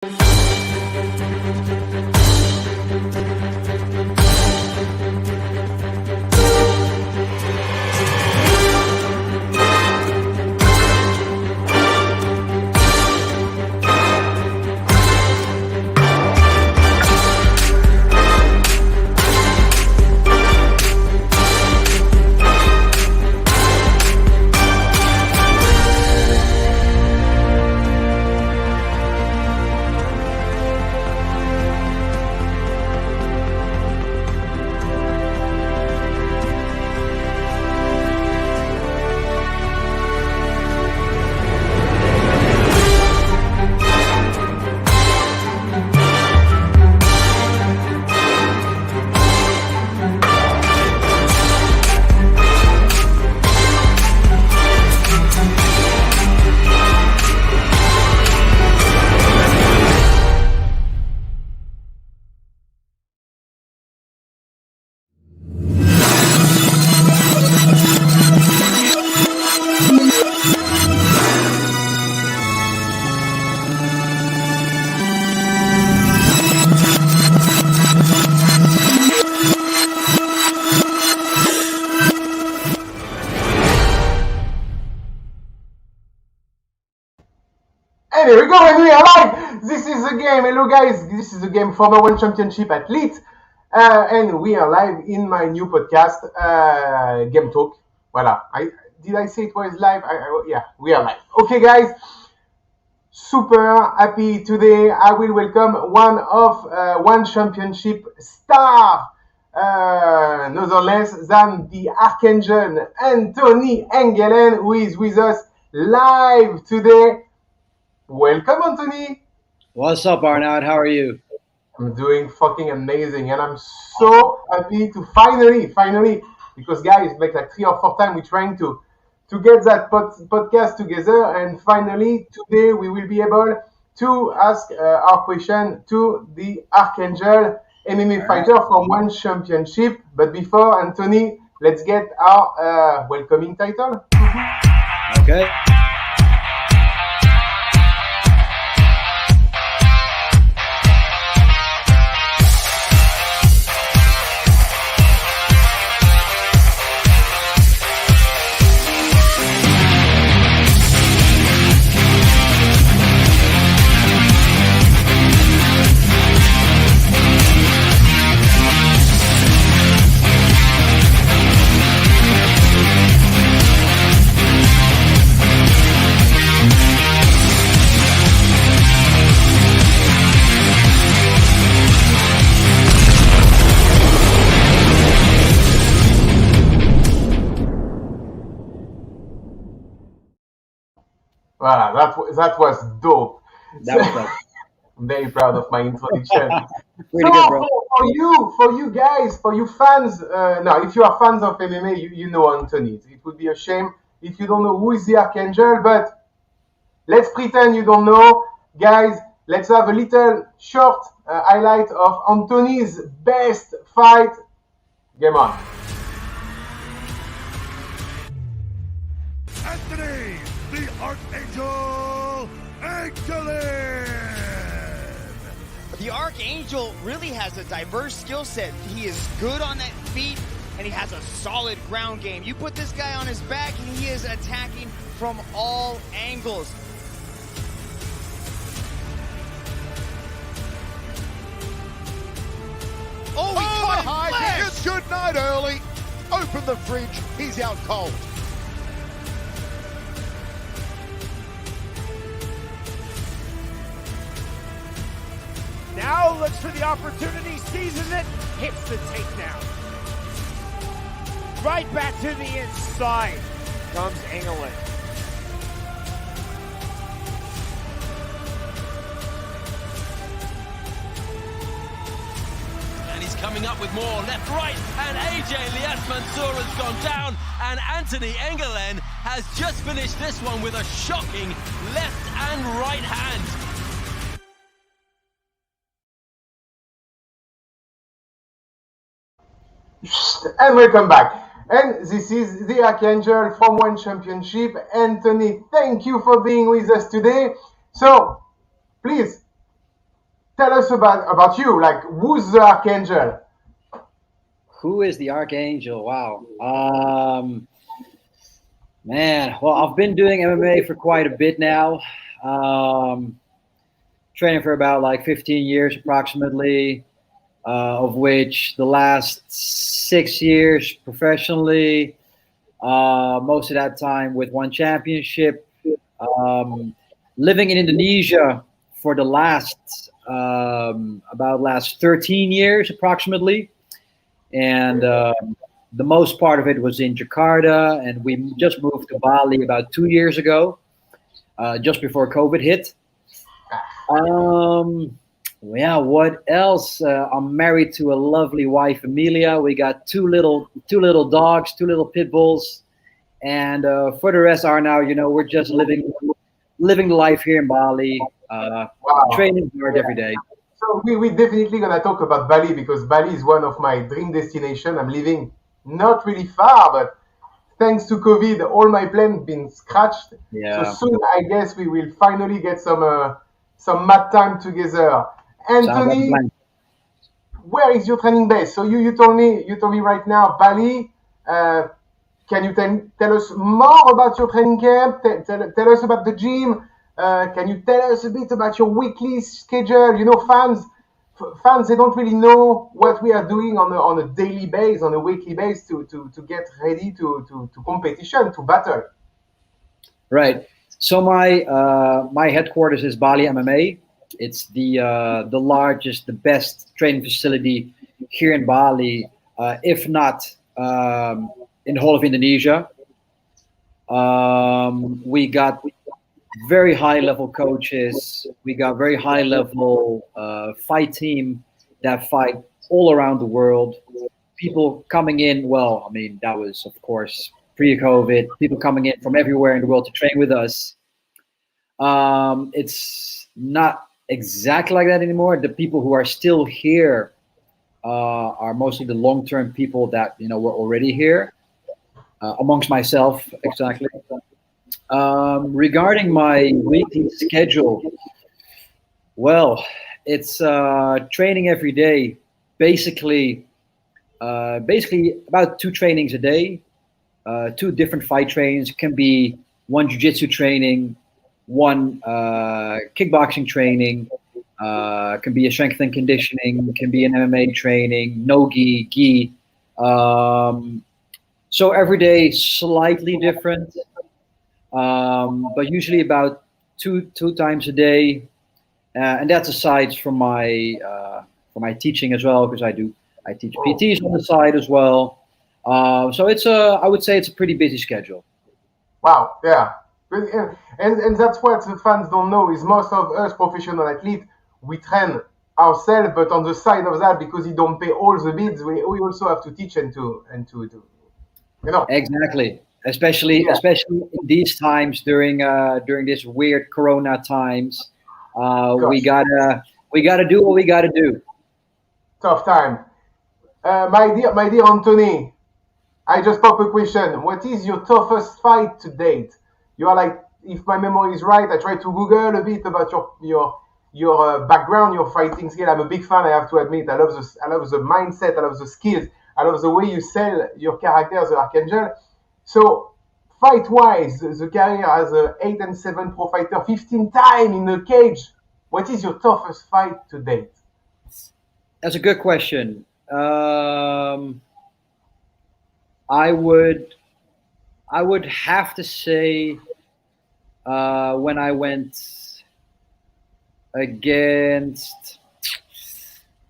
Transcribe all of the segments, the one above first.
And here we go, and we are live! This is the game. Hello guys, this is the game for the One Championship Athlete. And we are live in my new podcast, Game Talk. Voila. Did I say it was live? Yeah, we are live. Okay guys, super happy today. I will welcome one of One Championship star, none less than the Archangel, Anthony Engelen, who is with us live today. Welcome, Anthony. What's up, Arnaud? How are you? I'm doing fucking amazing, and I'm so happy to finally, because guys, like 3 or 4 times we're trying to get that podcast together, and finally today we will be able to ask our question to the Archangel MMA fighter from One Championship. But before, Anthony, let's get our welcoming title. Okay. Voilà, that was dope. That was dope. I'm very proud of my introduction. Pretty good, bro. For you guys, for you fans, now if you are fans of MMA, you know Anthony. It would be a shame if you don't know who is the Archangel, but let's pretend you don't know. Guys, let's have a little short highlight of Anthony's best fight. Game on. Anthony, the Archangel Engelen! The Archangel really has a diverse skill set. He is good on that feet, and he has a solid ground game. You put this guy on his back, and he is attacking from all angles. Oh, he caught him flash! It's good night early. Open the fridge, he's out cold. Now looks for the opportunity, seizes it, hits the takedown. Right back to the inside comes Engelen. And he's coming up with more left, right, and AJ Lias Mansour has gone down, and Anthony Engelen has just finished this one with a shocking left and right hand. And welcome back. And this is the Archangel from One Championship. Anthony, thank you for being with us today. So, please, tell us about you. Like, who's the Archangel? Who is the Archangel? Wow. Man, well, I've been doing MMA for quite a bit now. Training for about like 15 years approximately, of which the last 6 years professionally, most of that time with one championship. Living in Indonesia for the last 13 years approximately, and the most part of it was in Jakarta, and we just moved to Bali about 2 years ago, just before COVID hit. Yeah, what else? I'm married to a lovely wife, Amelia. We got two little dogs, two little pit bulls, and for the rest, we're just living the life here in Bali, training hard every day. So we definitely gonna talk about Bali, because Bali is one of my dream destinations. I'm living not really far, but thanks to COVID, all my plans been scratched. Yeah. So soon, I guess we will finally get some mad time together. Anthony, where is your training base? So you told me right now Bali. Can you tell us more about your training camp? Tell us about the gym. Can you tell us a bit about your weekly schedule? You know, fans, they don't really know what we are doing on a daily base, on a weekly base to get ready to competition, to battle. Right. So my headquarters is Bali MMA. It's the largest, the best training facility here in Bali, if not in the whole of Indonesia. We got very high level coaches. We got very high level fight team that fight all around the world. People coming in, well, I mean, that was of course pre-COVID, people coming in from everywhere in the world to train with us. It's not exactly like that anymore. The people who are still here are mostly the long-term people that were already here, amongst myself, exactly. Regarding my weekly schedule, well, it's training every day, basically about 2 trainings a day, 2 different fight trainings. It can be one jiu-jitsu training, one kickboxing training, can be a strength and conditioning, can be an MMA training, no gi. So every day slightly different, but usually about two times a day, and that's aside from my teaching as well, because I teach PTs on the side as well. So I would say it's a pretty busy schedule. Wow, yeah. And that's what the fans don't know, is most of us professional athletes, we train ourselves, but on the side of that, because you don't pay all the bills, we also have to teach and to do, Exactly. Especially in these times during this weird Corona times, we gotta do what we gotta do. Tough time. My dear Anthony, I just pop a question. What is your toughest fight to date? You are like, if my memory is right, I tried to Google a bit about your background, your fighting skill. I'm a big fan, I have to admit. I love the mindset, I love the skills, I love the way you sell your character as an Archangel. So, fight-wise, the career as a 8-7 pro fighter, 15 times in a cage. What is your toughest fight to date? That's a good question. I would have to say when I went against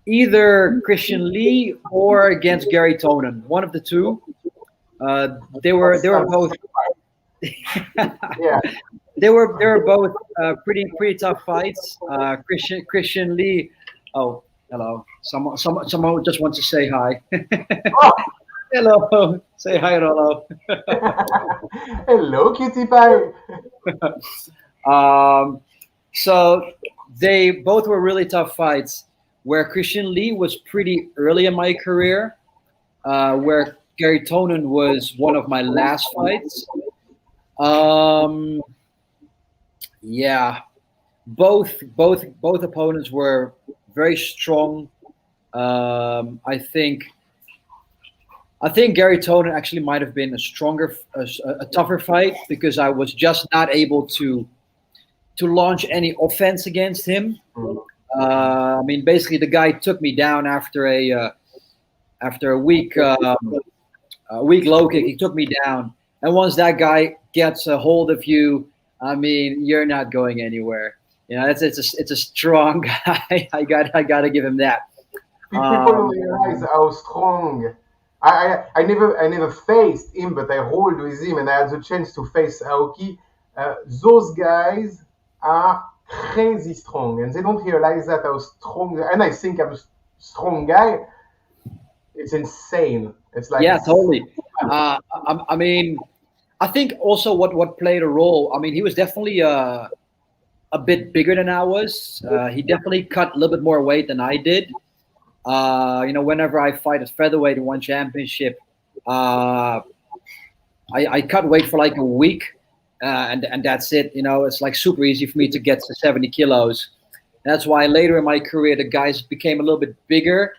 either Christian Lee or against Gary Tonin, one of the two. They were both. Yeah. They were both pretty tough fights. Christian Lee. Oh, hello. Someone just wants to say hi. Oh. Hello. Say hi, Rollo. Hello, cutie pie. So they both were really tough fights. Where Christian Lee was pretty early in my career, where Gary Tonin was one of my last fights. Yeah, both opponents were very strong. I think Gary Tonin actually might have been a tougher fight because I was just not able to launch any offense against him. I mean, basically, the guy took me down after a weak low kick. He took me down, and once that guy gets a hold of you, I mean, you're not going anywhere. You know, it's a strong guy. I gotta give him that. People don't realize how strong. I never faced him, but I rolled with him, and I had the chance to face Aoki. Those guys are crazy strong, and they don't realize that how strong. And I think I'm a strong guy. It's insane. It's like yeah, totally. I mean, I think also what played a role. I mean, he was definitely a bit bigger than I was. He definitely cut a little bit more weight than I did. You know, whenever I fight at featherweight in one championship, I cut weight for like a week, and that's it. You know, it's like super easy for me to get to 70 kilos. That's why later in my career, the guys became a little bit bigger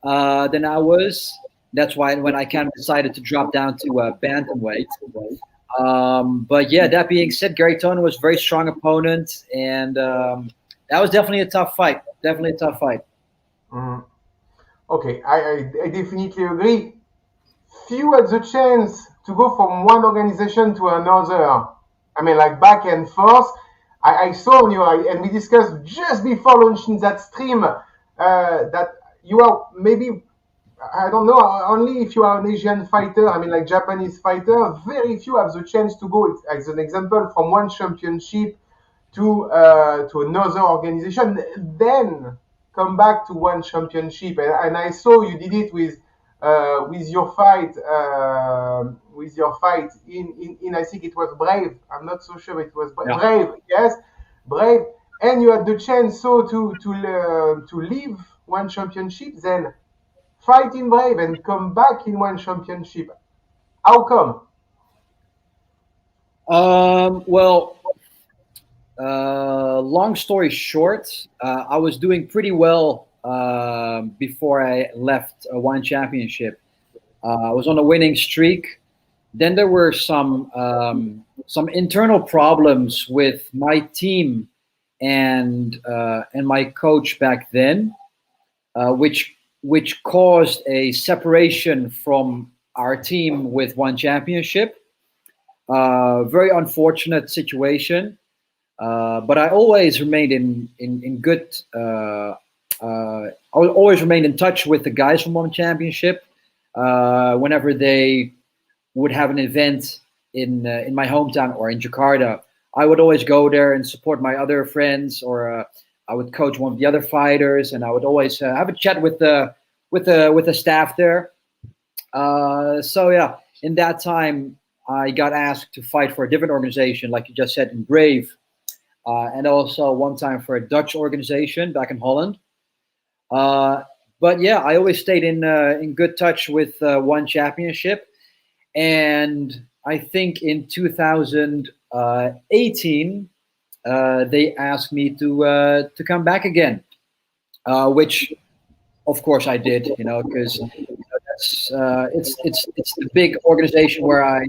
than I was. That's why when I kind of decided to drop down to bantamweight. But yeah, that being said, Gary Tonin was a very strong opponent, and that was definitely a tough fight. Definitely a tough fight. Mm. Okay, I definitely agree. Few had the chance to go from one organization to another. I mean, like back and forth. I saw you, and we discussed just before launching that stream that you are maybe, I don't know, only if you are an Asian fighter, I mean, like Japanese fighter, very few have the chance to go, as an example, from one championship to another organization, then come back to one championship. And I saw you did it with your fight in I think it was Brave. I'm not so sure it was Yeah. Brave. Yes, Brave. And you had the chance to leave one championship, then fight in Brave and come back in one championship. How come? Well, long story short, I was doing pretty well before I left one championship. I was on a winning streak. Then there were some internal problems with my team and my coach back then, which caused a separation from our team with one championship. Very unfortunate situation. But I always remained in good. I always remained in touch with the guys from one championship. Whenever they would have an event in my hometown or in Jakarta, I would always go there and support my other friends, or I would coach one of the other fighters, and I would always have a chat with the staff there. So yeah, in that time, I got asked to fight for a different organization, like you just said, in Brave, and also one time for a Dutch organization back in Holland. But yeah, I always stayed in good touch with one championship, and I think in 2018 they asked me to come back again, which of course I did, you know, because it's the big organization where I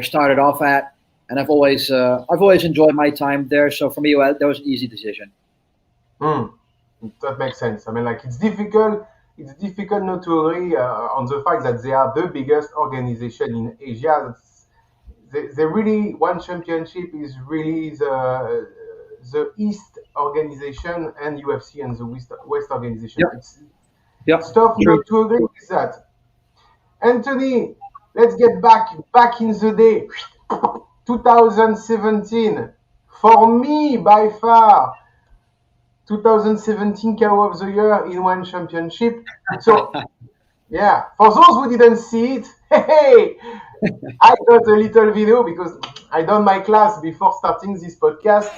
started off at, and I've always enjoyed my time there. So for me, that was an easy decision. That makes sense. I mean, like it's difficult not to agree on the fact that they are the biggest organization in Asia. They really, one championship is really the East organization, and UFC and the West organization. Yep. It's tough not to agree with that. Anthony, let's get back in the day. 2017. For me, by far, 2017 KO of the year in one championship. So, yeah, for those who didn't see it, hey, I got a little video because I done my class before starting this podcast.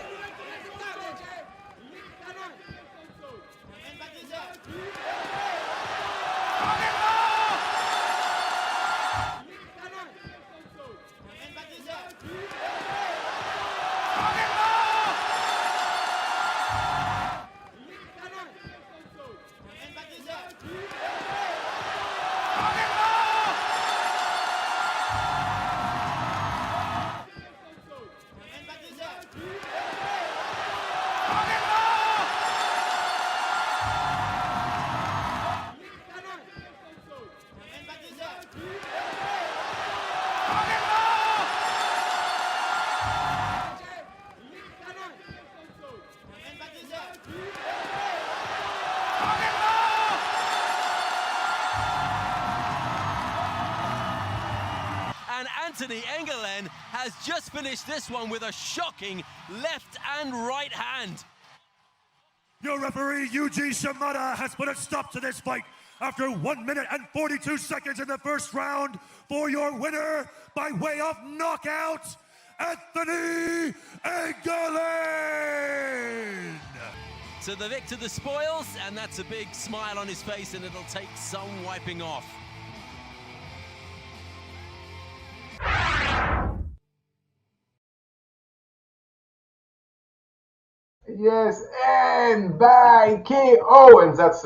Anthony Engelen has just finished this one with a shocking left and right hand. Your referee, Yuji Shimada, has put a stop to this fight after 1 minute and 42 seconds in the first round for your winner by way of knockout, Anthony Engelen! So the victor the spoils, and that's a big smile on his face, and it'll take some wiping off. Yes, and by KO, and that's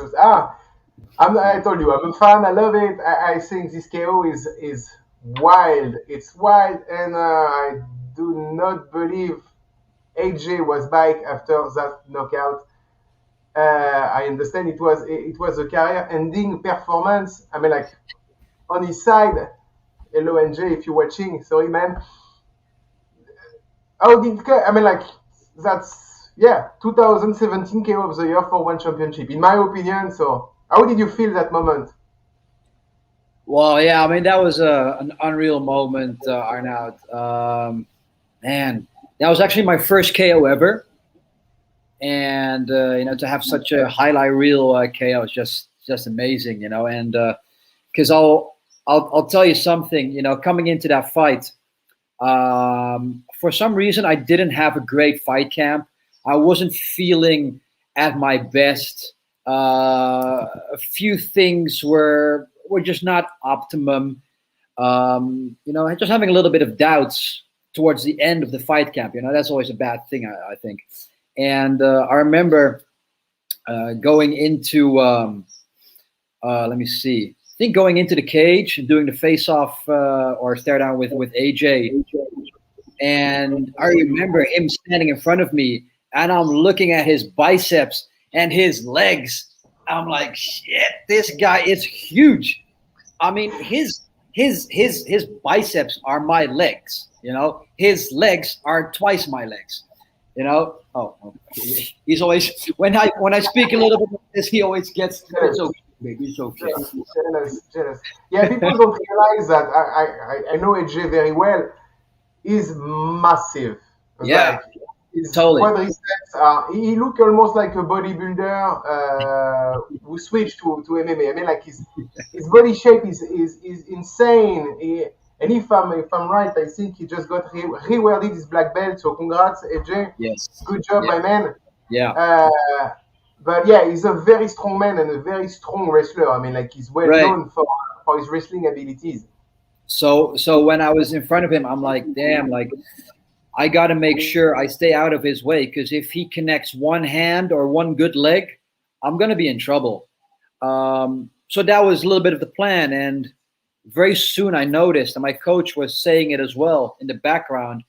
I told you I'm a fan. I love it. I think this KO is wild. It's wild, and I do not believe AJ was back after that knockout. I understand it was a career-ending performance. I mean, like on his side. Hello, NJ, if you're watching. Sorry, man. How did I mean, like that's. Yeah, 2017 KO of the year for one championship, in my opinion. So, how did you feel that moment? Well, yeah, I mean, that was an unreal moment, Arnaud. Man, that was actually my first KO ever. And, to have such a highlight reel KO is just amazing, And because I'll tell you something, coming into that fight, for some reason, I didn't have a great fight camp. I wasn't feeling at my best. A few things were just not optimum. Just having a little bit of doubts towards the end of the fight camp. That's always a bad thing, I think. And I remember going into, let me see. I think going into the cage and doing the face-off or stare-down with AJ. And I remember him standing in front of me, and I'm looking at his biceps and his legs. I'm like, shit, this guy is huge. I mean, his biceps are my legs. His legs are twice my legs. Oh, he's always when I speak a little bit of this, he always gets so big. He's so cute. Jealous. Yeah, people don't realize that. I know AJ very well. He's massive. Yeah. Like, his totally. quadriceps he look almost like a bodybuilder who switched to MMA. I mean, like his body shape is insane. And if I'm right, I think he just got rewarded his black belt. So congrats, AJ. Yes. Good job, my man. Yeah. But yeah, he's a very strong man and a very strong wrestler. I mean, like he's well known for his wrestling abilities. So when I was in front of him, I'm like, damn, like. I got to make sure I stay out of his way, because if he connects one hand or one good leg, I'm going to be in trouble. So that was a little bit of the plan. And very soon I noticed, and my coach was saying it as well in the background,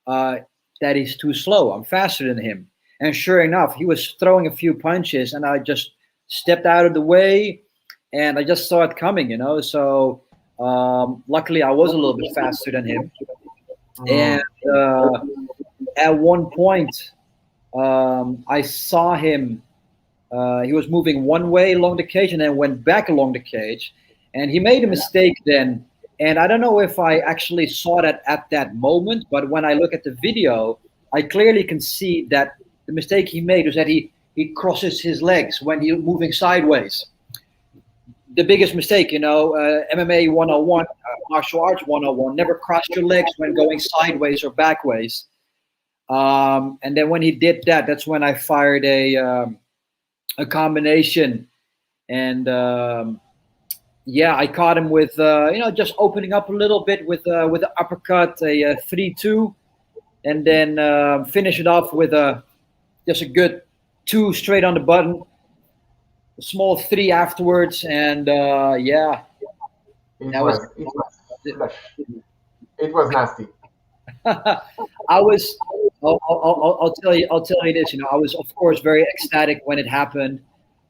that he's too slow. I'm faster than him. And sure enough, he was throwing a few punches, and I just stepped out of the way, and I just saw it coming, So luckily I was a little bit faster than him. And at one point, I saw him. He was moving one way along the cage and then went back along the cage. And he made a mistake then. And I don't know if I actually saw that at that moment, but when I look at the video, I clearly can see that the mistake he made was that he crosses his legs when he's moving sideways. The biggest mistake, MMA 101, martial arts 101, never cross your legs when going sideways or backways. And then when he did that, that's when I fired a combination. And I caught him with, just opening up a little bit with the uppercut, a 3-2, and then finish it off with just a good 2 straight on the button. A small 3 afterwards, and it was nasty. I'll tell you this. I was of course very ecstatic when it happened.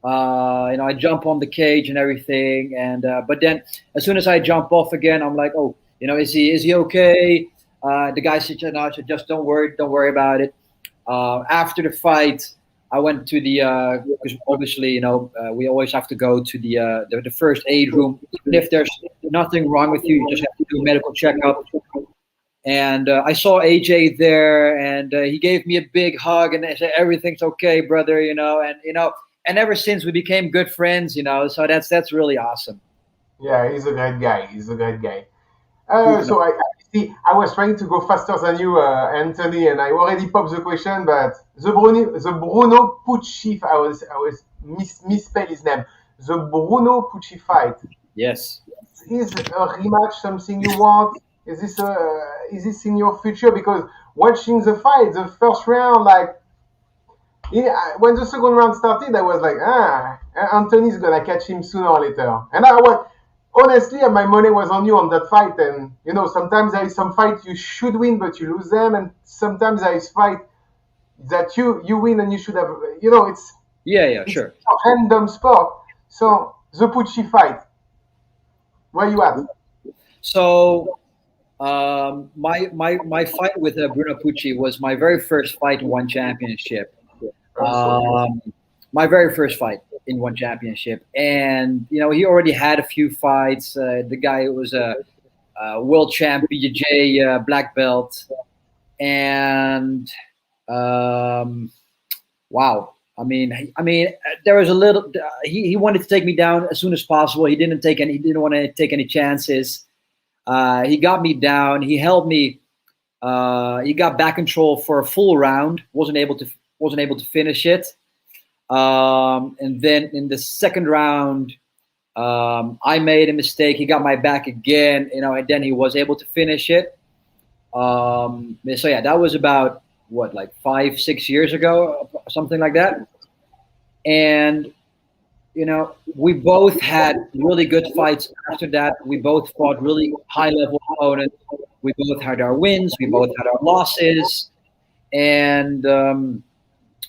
I jump on the cage and everything, and but then as soon as I jump off again, I'm like, oh, is he okay? The guy said, no, just don't worry about it. After the fight, I went to the because obviously we always have to go to the first aid room. Even if there's nothing wrong with you, you just have to do a medical checkup. And I saw AJ there, and he gave me a big hug, and I said, "Everything's okay, brother," and ever since we became good friends, So that's really awesome. Yeah, he's a great guy. He's a great guy. So I see. I was trying to go faster than you, Anthony, and I already popped the question. But the Bruno Pucci, I was misspell his name. The Bruno Pucci fight. Yes. Is a rematch something you want? Is this in your future? Because watching the fight, the first round, like when the second round started, I was like, Anthony's gonna catch him sooner or later. And I was honestly, my money was on you on that fight. And sometimes there is some fight you should win, but you lose them, and sometimes there is fight that you win and you should have. It's sure. a random sport. So the Pucci fight, where you at? So my fight with Bruno Pucci was my very first fight in one championship. My very first fight in one championship, and he already had a few fights. The guy was a world champ, BJJ black belt, and wow. I mean, there was a little. He wanted to take me down as soon as possible. He didn't want to take any chances. He got me down. He held me. He got back control for a full round. Wasn't able to finish it. And then in the second round, I made a mistake. He got my back again. And then he was able to finish it. So yeah, that was about like 5-6 years ago, something like that. And we both had really good fights after that. We both fought really high level opponents. We both had our wins. We both had our losses. And when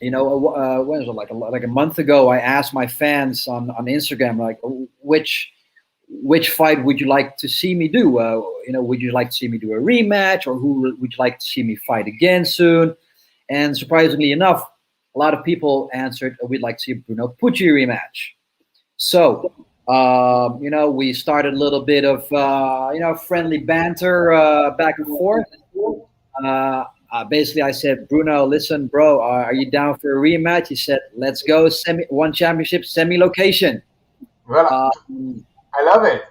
was it, like a month ago, I asked my fans on Instagram, like, which fight would you like to see me do? Would you like to see me do a rematch, or who would you like to see me fight again soon? And surprisingly enough, a lot of people answered, we'd like to see a Bruno Pucci rematch. So, we started a little bit of, friendly banter back and forth. Basically, I said, Bruno, listen, bro, are you down for a rematch? He said, let's go. One championship, semi-location. Well, I love it.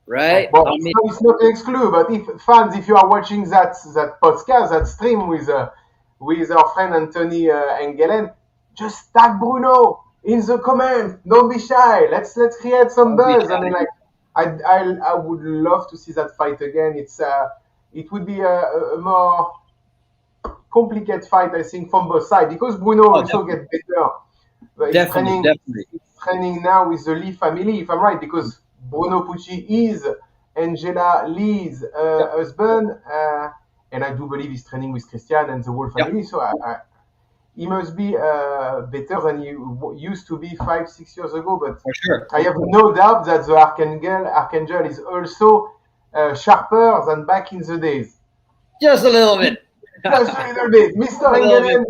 Right? Well, it's not an exclude, but if you are watching that podcast, that stream with our friend Anthony Engelen, just tag Bruno in the comment. Don't be shy. Let's create some buzz. I mean, like, I would love to see that fight again. It would be a more complicated fight, I think, from both sides, because Bruno also gets better. Definitely. He's training now with the Lee family, if I'm right, because Bruno Pucci is Angela Lee's husband, and I do believe he's training with Christian and the whole family. So he must be better than he used to be 5-6 years ago. But for sure, I have no doubt that the Archangel is also sharper than back in the days. Just a little bit. Just a little bit. Mr. Engelen.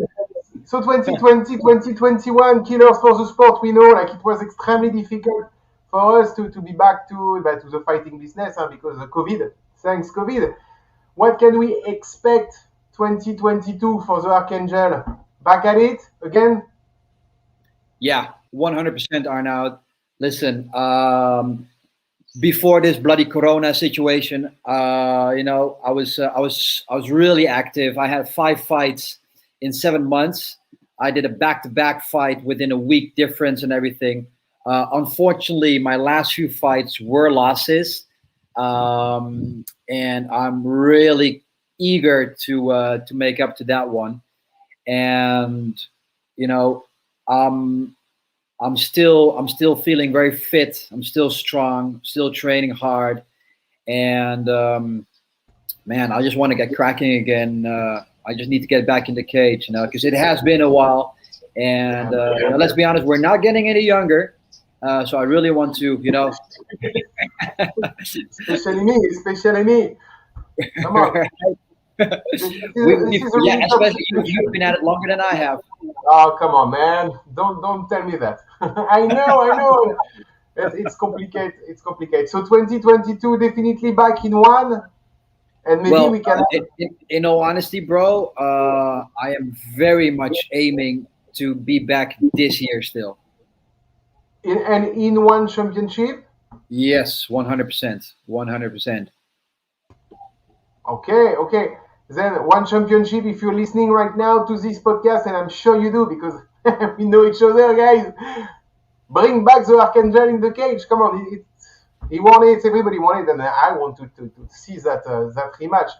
So 2020, 2021, killers for the sport. We know, like, it was extremely difficult for us to be back to the fighting business because of COVID. Thanks COVID. What can we expect 2022 for the Archangel? Back at it again? Yeah, 100%, Arnaud. Listen, before this bloody Corona situation, I was really active. I had 5 fights in 7 months. I did a back-to-back fight within a week difference and everything. Unfortunately, my last few fights were losses, and I'm really eager to make up to that one. And I'm still feeling very fit. I'm still strong. Still training hard, and man, I just want to get cracking again. I just need to get back in the cage, because it has been a while. And let's be honest, we're not getting any younger. So I really want to, especially me. Come on. Especially you've been at it longer than I have. Oh, come on, man! Don't tell me that. I know. It's complicated. So 2022 definitely back in one. And maybe Well, we can. in all honesty, bro, I am very much aiming to be back this year still. In one championship. Yes, 100%, 100%. Okay. Then one championship. If you're listening right now to this podcast, and I'm sure you do because we know each other, guys. Bring back the Archangel in the cage. Come on, he won it. Everybody won it, and I want to see that rematch.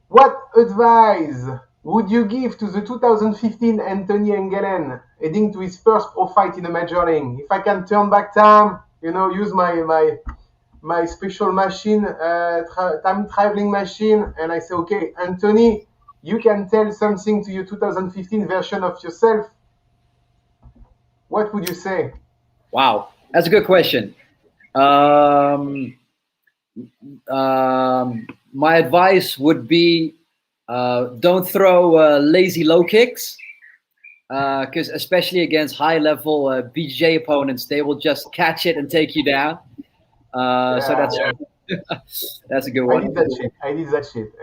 What advice would you give to the 2015 Anthony Engelen heading to his first pro fight in a major league? If I can turn back time, use my special machine, time traveling machine, and I say, okay, Anthony, you can tell something to your 2015 version of yourself. What would you say? Wow, that's a good question. My advice would be don't throw lazy low kicks, because especially against high-level BJ opponents, they will just catch it and take you down. So that's a good one. I did that shit.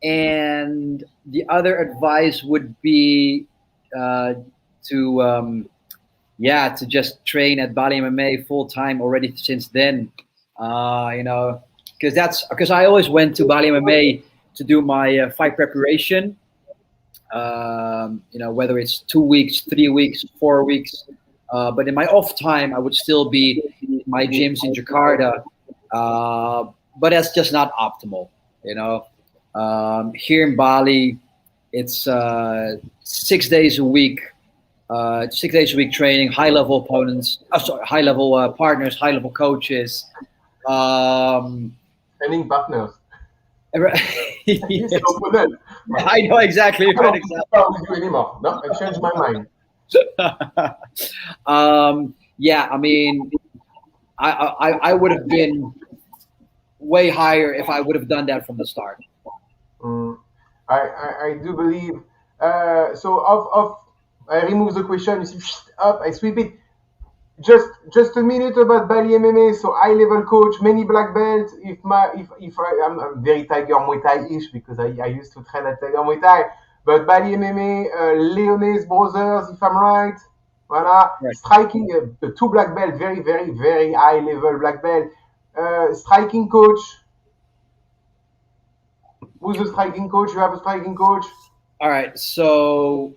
And the other advice would be to just train at Bali MMA full time already since then. Because I always went to Bali MMA to do my fight preparation. Whether it's 2 weeks, 3 weeks, 4 weeks. But in my off time, I would still be in my gyms in Jakarta. But that's just not optimal, Here in Bali, it's 6 days a week. 6 days a week training, high-level opponents, high-level partners, high-level coaches. Training partners. Yes. I know exactly. I don't with you anymore. No, I changed my mind. I mean, I would have been way higher if I would have done that from the start. I do believe. I remove the question. You see, up. I sweep it. Just a minute about Bali MMA. So high level coach, many black belts. I'm very Tiger Muay Thai-ish because I used to train at Tiger Muay Thai. But Bali MMA, Leones brothers, if I'm right. Voilà. Right. Striking, 2 black belt, very, very, very high level black belt. Striking coach. Who's the striking coach? You have a striking coach? All right. So,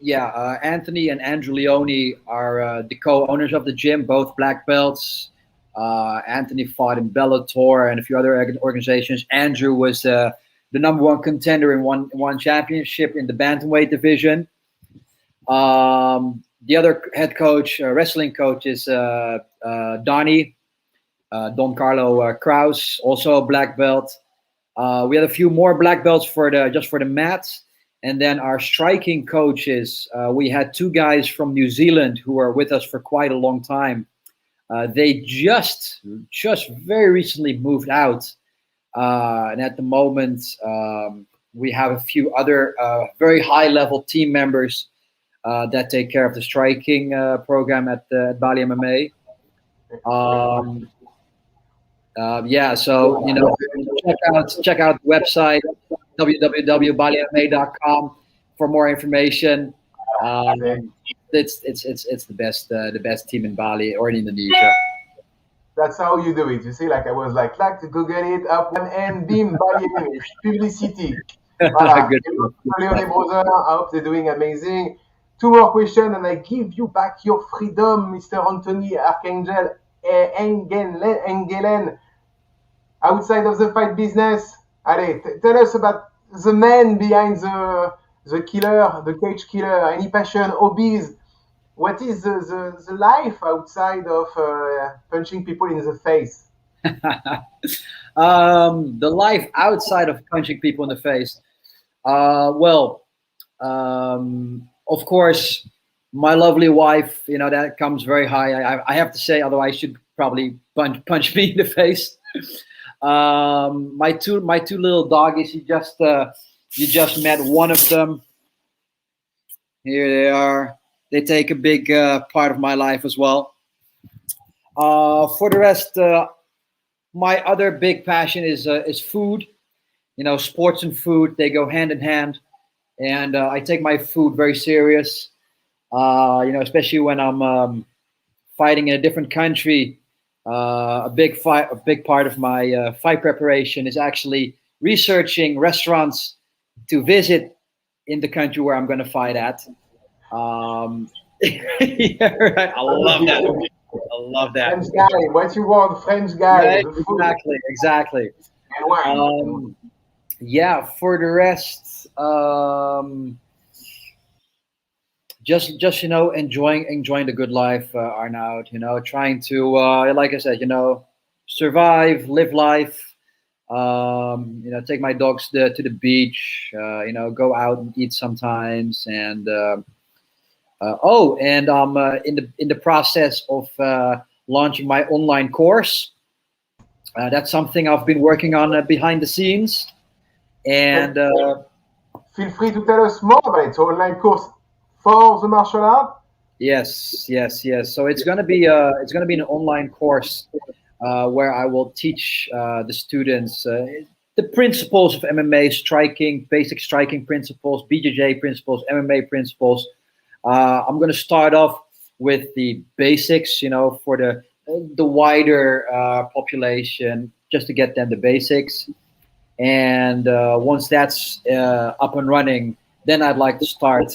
Anthony and Andrew Leone are the co-owners of the gym, both black belts. Anthony fought in Bellator and a few other organizations. Andrew was the number 1 contender in one championship in the bantamweight division. The other head coach, wrestling coach, is Donnie, Don Carlo Kraus, also a black belt. We had a few more black belts for the mats. And then our striking coaches, we had 2 guys from New Zealand who are with us for quite a long time. They just very recently moved out. And at the moment, we have a few other very high-level team members that take care of the striking program at Bali MMA. So check out the website www.balimma.com for more information. It's the best team in Bali or in Indonesia. That's how you do it. You see, I was like to Google it up and beam Bali MMA publicity. Voilà. Leone brother, I hope they're doing amazing. 2 more questions, and I give you back your freedom, Mr. Anthony Archangel Engelen. Outside of the fight business, allez, tell us about the man behind the killer, the cage killer. Any passion, hobbies? What is the life outside of punching people in the face? The life outside of punching people in the face. Of course, my lovely wife. That comes very high. I have to say, otherwise, she'd probably punch me in the face. My two little doggies. You just met one of them. Here they are. They take a big part of my life as well. For the rest, my other big passion is food. You know, sports and food, they go hand in hand, and I take my food very serious. You know, especially when I'm fighting in a different country. A big part of my fight preparation is actually researching restaurants to visit in the country where I'm going to fight at. Yeah, right. I love that. I love that. French guy, what you want, French guy? Right, The food. exactly. And wine. Yeah, for the rest, just you know, enjoying the good life, Arnaud. You know, trying to, like I said, you know, survive, live life. You know, take my dogs to the beach. You know, go out and eat sometimes, and and I'm in the process of launching my online course. That's something I've been working on behind the scenes, and Feel free to tell us more about it. So online course for the martial art. yes. So it's gonna be an online course where I will teach the students the principles of MMA striking, basic striking principles, BJJ principles, MMA principles. I'm going to start off with the basics, you know, for the wider population, just to get them the basics. And once that's up and running, then I'd like to start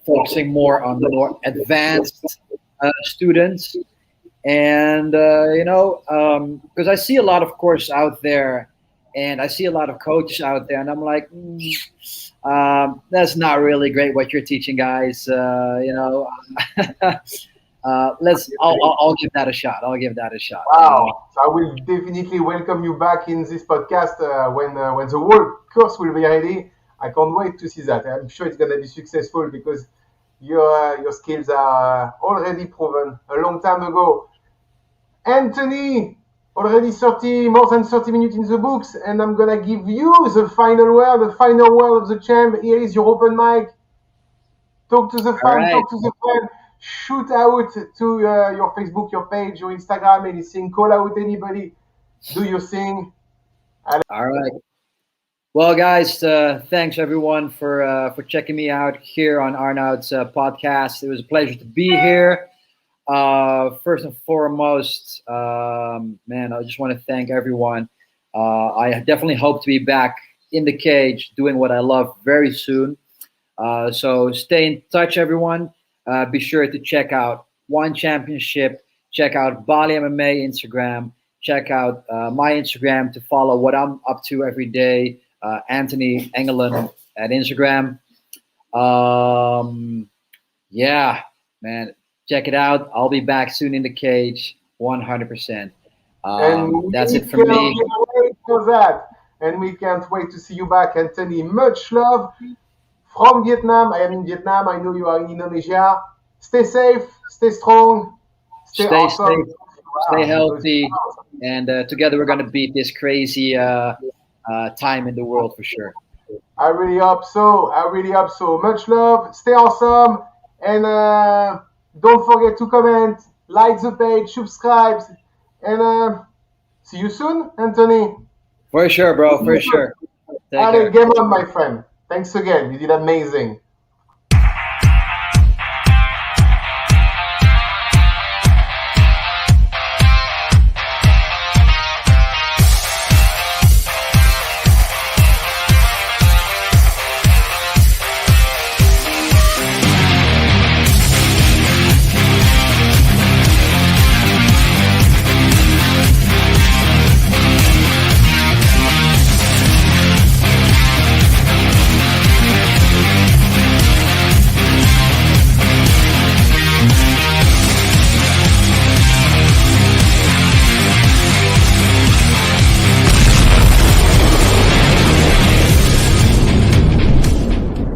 focusing more on the more advanced students. And you know, because I see a lot of courses out there, and I see a lot of coaches out there, and I'm like, that's not really great what you're teaching, guys. You know, I'll give that a shot. I'll give that a shot. Wow! So I will definitely welcome you back in this podcast when the whole course will be ready. I can't wait to see that. I'm sure it's gonna be successful because your skills are already proven a long time ago. Anthony, already more than 30 minutes in the books, and I'm gonna give you the final word of the champ. Here is your open mic. Talk to the fan, right. talk to the fan. Shoot out to your Facebook, your page, your Instagram, anything. Call out anybody. Do your thing. All right. Well, guys, thanks everyone for checking me out here on Arnaud's podcast. It was a pleasure to be here. First and foremost, man, I just want to thank everyone. I definitely hope to be back in the cage doing what I love very soon. So stay in touch, everyone. Be sure to check out One Championship. Check out Bali MMA Instagram. Check out my Instagram to follow what I'm up to every day. Anthony Engelen at Instagram. Yeah, man. Check it out. I'll be back soon in the cage, 100%. That's it for me. Wait for that. And we can't wait to see you back, Anthony. Much love from Vietnam. I am in Vietnam. I know you are in Indonesia. Stay safe. Stay strong. Stay awesome. Safe. Stay healthy. And together we're going to beat this crazy time in the world for sure. I really hope so. Much love. Stay awesome. And don't forget to comment, like the page, subscribe, and see you soon, Anthony. For sure, bro. For sure. Allez, game on, my friend. Thanks again. You did amazing.